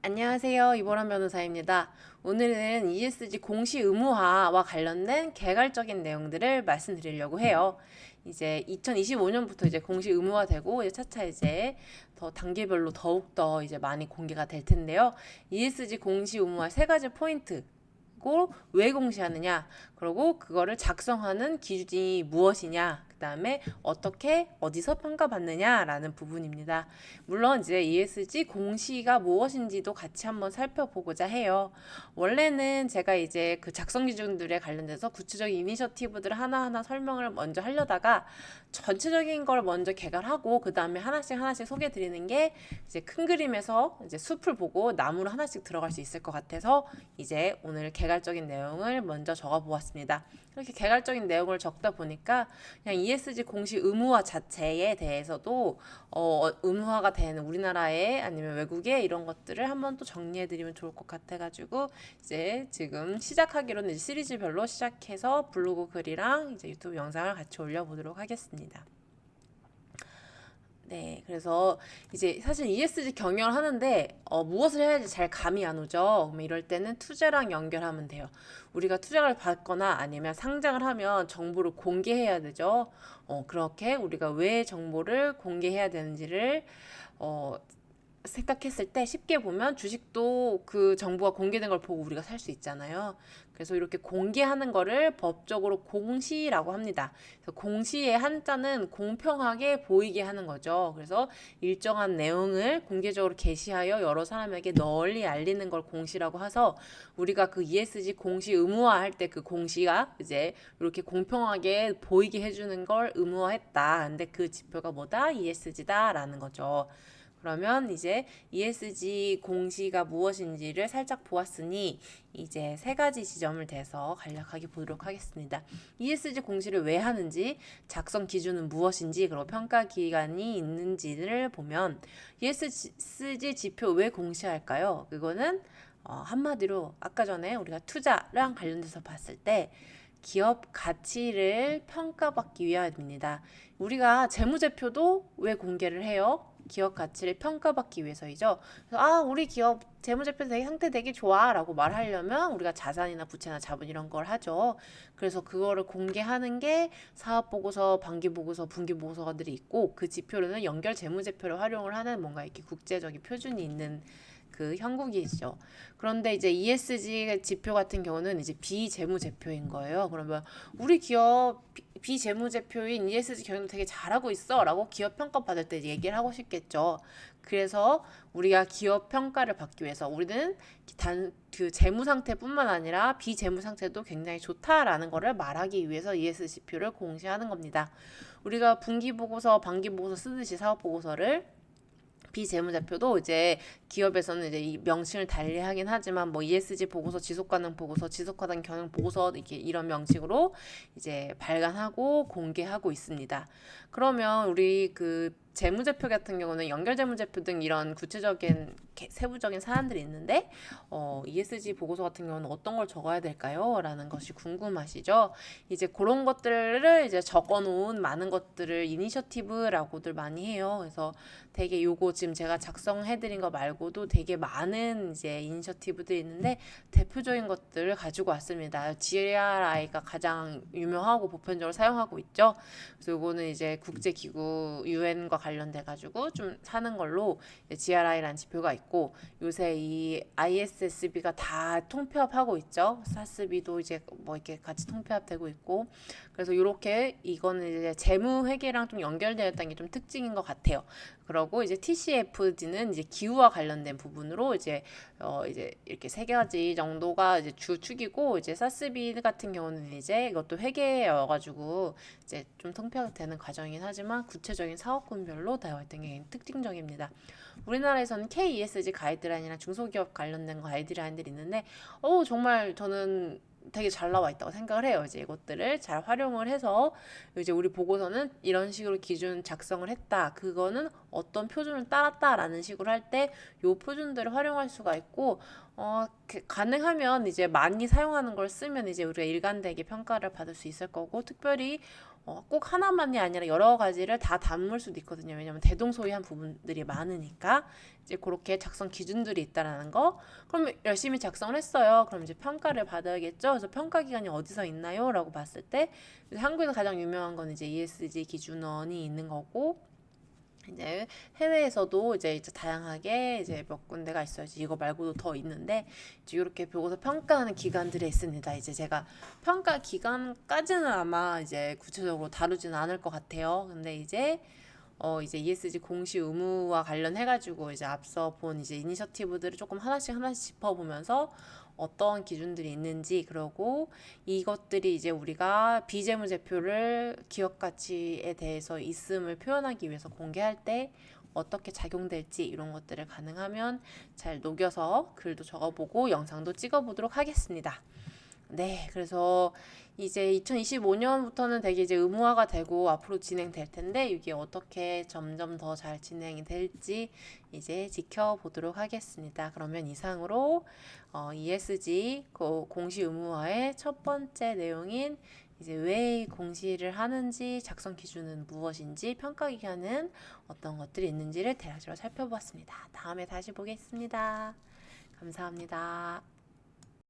안녕하세요. 이보람 변호사입니다. 오늘은 ESG 공시 의무화와 관련된 개괄적인 내용들을 말씀드리려고 해요. 이제 2025년부터 이제 공시 의무화되고 이제 차차 이제 더 단계별로 더욱더 이제 많이 공개가 될 텐데요. ESG 공시 의무화 세 가지 포인트 왜 공시하느냐, 그리고 그거를 작성하는 기준이 무엇이냐, 그 다음에 어떻게 어디서 평가받느냐라는 부분입니다. 물론 이제 ESG 공시가 무엇인지도 같이 한번 살펴보고자 해요. 원래는 제가 이제 그 작성 기준들에 관련돼서 구체적인 이니셔티브들을 하나하나 설명을 먼저 하려다가 전체적인 걸 먼저 개발하고 그 다음에 하나씩 소개해 드리는 게 이제 큰 그림에서 이제 숲을 보고 나무로 하나씩 들어갈 수 있을 것 같아서 이제 오늘 개괄적인 내용을 먼저 적어 보았습니다. 이렇게 개괄적인 내용을 적다 보니까 그냥 ESG 공시 의무화 자체에 대해서도 의무화가 되는 우리나라에 아니면 외국에 이런 것들을 한번 또 정리해 드리면 좋을 것 같아 가지고 이제 지금 시작하기로는 이제 시리즈별로 시작해서 블로그 글이랑 이제 유튜브 영상을 같이 올려 보도록 하겠습니다. 네, 그래서 이제 사실 ESG 경영을 하는데 무엇을 해야지 잘 감이 안 오죠. 그럼 이럴 때는 투자랑 연결하면 돼요. 우리가 투자를 받거나 아니면 상장을 하면 정보를 공개해야 되죠. 그렇게 우리가 왜 정보를 공개해야 되는지를 생각했을 때 쉽게 보면 주식도 그 정보가 공개된 걸 보고 우리가 살 수 있잖아요. 그래서 이렇게 공개하는 거를 법적으로 공시라고 합니다. 그래서 공시의 한자는 공평하게 보이게 하는 거죠. 그래서 일정한 내용을 공개적으로 게시하여 여러 사람에게 널리 알리는 걸 공시라고 해서 우리가 그 ESG 공시 의무화 할 때 그 공시가 이제 이렇게 공평하게 보이게 해주는 걸 의무화했다. 근데 그 지표가 뭐다? ESG다라는 거죠. 그러면 이제 ESG 공시가 무엇인지를 살짝 보았으니 이제 세 가지 지점을 대서 간략하게 보도록 하겠습니다. ESG 공시를 왜 하는지, 작성 기준은 무엇인지, 그리고 평가 기간이 있는지를 보면 ESG 지표 왜 공시할까요? 그거는 한마디로 아까 전에 우리가 투자랑 관련돼서 봤을 때 기업 가치를 평가받기 위함입니다. 우리가 재무제표도 왜 공개를 해요? 기업 가치를 평가받기 위해서이죠. 그래서 우리 기업 재무제표 상태 되게 좋아라고 말하려면 우리가 자산이나 부채나 자본 이런 걸 하죠. 그래서 그거를 공개하는 게 사업보고서, 반기보고서, 분기보고서들이 있고 그 지표로는 연결 재무제표를 활용을 하는 뭔가 이렇게 국제적인 표준이 있는 그 형국이죠. 그런데 이제 ESG 지표 같은 경우는 이제 비재무제표인 거예요. 그러면 우리 기업 비재무제표인 ESG 경영도 되게 잘하고 있어라고 기업 평가 받을 때 얘기를 하고 싶겠죠. 그래서 우리가 기업 평가를 받기 위해서 우리는 단 그 재무 상태뿐만 아니라 비재무 상태도 굉장히 좋다라는 거를 말하기 위해서 ESG 지표를 공시하는 겁니다. 우리가 분기 보고서, 반기 보고서 쓰듯이 사업 보고서를 비재무제표도 이제 기업에서는 이제 이 명칭을 달리하긴 하지만 뭐 ESG 보고서, 지속가능 보고서, 지속가능 경영 보고서 이렇게 이런 명칭으로 이제 발간하고 공개하고 있습니다. 그러면 우리 그 재무제표 같은 경우는 연결재무제표 등 이런 구체적인 세부적인 사안들이 있는데 ESG 보고서 같은 경우는 어떤 걸 적어야 될까요? 라는 것이 궁금하시죠? 이제 그런 것들을 이제 적어놓은 많은 것들을 이니셔티브라고들 많이 해요. 그래서 되게 요거 지금 제가 작성해드린 거 말고도 되게 많은 이제 이니셔티브들이 있는데 대표적인 것들을 가지고 왔습니다. GRI가 가장 유명하고 보편적으로 사용하고 있죠. 그래서 요거는 이제 국제기구 UN과 관련돼 가지고 좀 사는 걸로 GRI라는 지표가 있고 요새 이 ISSB가 다 통폐합하고 있죠. 사스비도 이제 뭐 이렇게 같이 통폐합되고 있고 그래서 이렇게 이거는 이제 재무 회계랑 좀 연결되어 있다는 게 좀 특징인 것 같아요. 그러고 이제 TCFD는 이제 기후와 관련된 부분으로 이제 이렇게 세 가지 정도가 이제 주축이고 이제 사스비 같은 경우는 이제 이것도 회계여가지고 이제 좀 통폐합되는 과정이긴 하지만 구체적인 사업군별로 되어 있던 게 특징적입니다. 우리나라에서는 KESG 가이드라인이나 중소기업 관련된 가이드라인들이 있는데 정말 저는 되게 잘 나와 있다고 생각을 해요. 이제 이것들을 잘 활용을 해서 이제 우리 보고서는 이런 식으로 기준 작성을 했다. 그거는 어떤 표준을 따랐다라는 식으로 할 때 요 표준들을 활용할 수가 있고 가능하면 이제 많이 사용하는 걸 쓰면 이제 우리가 일관되게 평가를 받을 수 있을 거고 특별히 꼭 하나만이 아니라 여러 가지를 다 담을 수도 있거든요. 왜냐면 대동소이한 부분들이 많으니까 이제 그렇게 작성 기준들이 있다라는 거. 그럼 열심히 작성을 했어요. 그럼 이제 평가를 받아야겠죠. 그래서 평가 기관이 어디서 있나요? 라고 봤을 때 한국에서 가장 유명한 건 이제 ESG 기준원이 있는 거고 이제 해외에서도 이제 다양하게 이제 몇 군데가 있어야지 이거 말고도 더 있는데 이제 이렇게 보고서 평가하는 기관들이 있습니다. 이제 제가 평가 기관까지는 아마 이제 구체적으로 다루지는 않을 것 같아요. 근데 이제 ESG 공시 의무와 관련해가지고 이제 앞서 본 이제 이니셔티브들을 조금 하나씩 짚어보면서 어떤 기준들이 있는지 그리고 이것들이 이제 우리가 비재무제표를 기업 가치에 대해서 있음을 표현하기 위해서 공개할 때 어떻게 작용될지 이런 것들을 가능하면 잘 녹여서 글도 적어보고 영상도 찍어보도록 하겠습니다. 네, 그래서 이제 2025년부터는 되게 이제 의무화가 되고 앞으로 진행될 텐데 이게 어떻게 점점 더 잘 진행이 될지 이제 지켜보도록 하겠습니다. 그러면 이상으로 ESG 공시 의무화의 첫 번째 내용인 이제 왜 공시를 하는지, 작성 기준은 무엇인지, 평가 기간은 어떤 것들이 있는지를 대략적으로 살펴보았습니다. 다음에 다시 보겠습니다. 감사합니다.